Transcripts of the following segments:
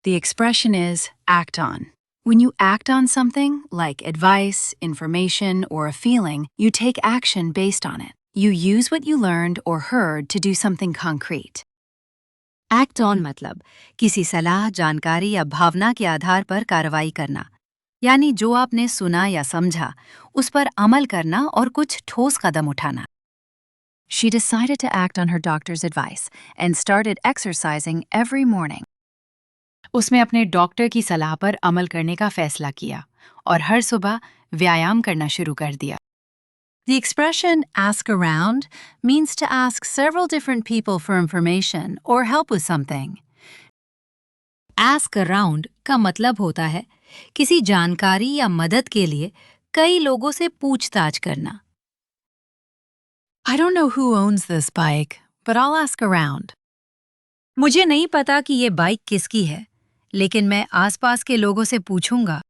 The expression is act on. When you act on something, like advice, information, or a feeling, you take action based on it. You use what you learned or heard to do something concrete. Act on मतलब किसी सलाह, जानकारी या भावना के आधार पर कार्रवाई करना, यानी जो आपने सुना या समझा उस पर अमल करना और कुछ ठोस कदम उठाना। She decided to act on her doctor's advice and started exercising every morning. उसने अपने डॉक्टर की सलाह पर अमल करने का फैसला किया और हर सुबह व्यायाम करना शुरू कर दिया। The expression ask around means to ask several different people for information or help with something. Ask around का मतलब होता है किसी जानकारी या मदद के लिए कई लोगों से पूछताछ करना। I don't know who owns this bike, but I'll ask around. मुझे नहीं पता कि ये बाइक किसकी है, लेकिन मैं आसपास के लोगों से पूछूंगा।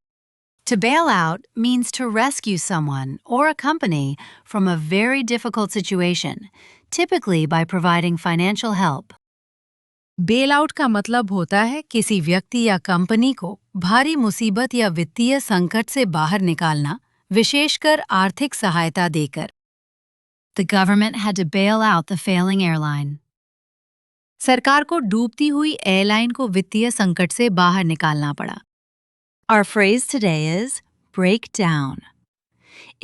To bail out means to rescue someone or a company from a very difficult situation, typically by providing financial help. Bail out का मतलब होता है किसी व्यक्ति या कंपनी को भारी मुसीबत या वित्तीय संकट से बाहर निकालना, विशेषकर आर्थिक सहायता देकर। The government had to bail out the failing airline. सरकार को डूबती हुई एयरलाइन को वित्तीय संकट से बाहर निकालना पड़ा। Our phrase today is break down.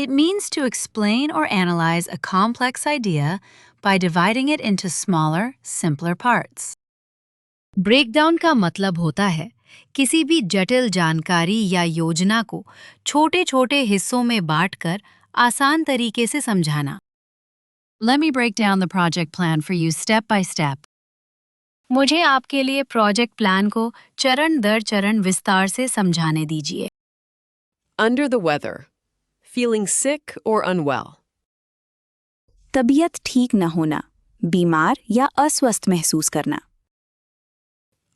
It means to explain or analyze a complex idea by dividing it into smaller, simpler parts. Breakdown का मतलब होता है किसी भी जटिल जानकारी या योजना को छोटे-छोटे हिस्सों में बांटकर आसान तरीके से समझाना। Let me break down the project plan for you step by step. मुझे आपके लिए प्रोजेक्ट प्लान को चरण दर चरण विस्तार से समझाने दीजिए। Under the weather. Feeling sick or unwell. तबीयत ठीक न होना, बीमार या अस्वस्थ महसूस करना।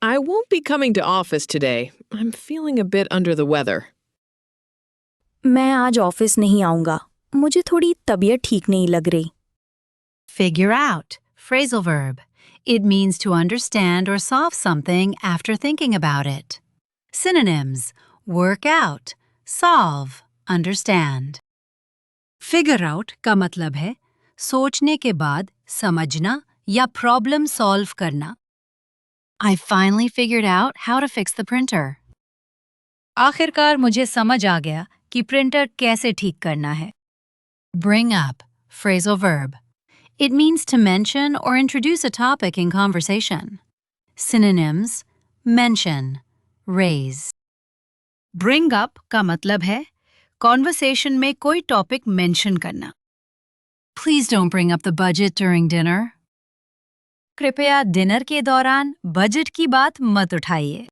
I won't be coming to office today. I'm feeling a bit under the weather. मैं आज ऑफिस नहीं आऊंगा, मुझे थोड़ी तबीयत ठीक नहीं लग रही। Figure out. Phrasal verb. It means to understand or solve something after thinking about it. Synonyms: work out, solve, understand. Figure out का मतलब है सोचने के बाद समझना या प्रॉब्लम सॉल्व करना। I finally figured out how to fix the printer. आखिरकार मुझे समझ आ गया कि प्रिंटर कैसे ठीक करना है। Bring up. Phrasal verb. It means to mention or introduce a topic in conversation. Synonyms: mention, raise. Bring up का मतलब है कॉन्वर्सेशन में कोई टॉपिक मेंशन करना। Please don't bring up the budget during dinner. कृपया डिनर के दौरान budget की बात मत उठाइए।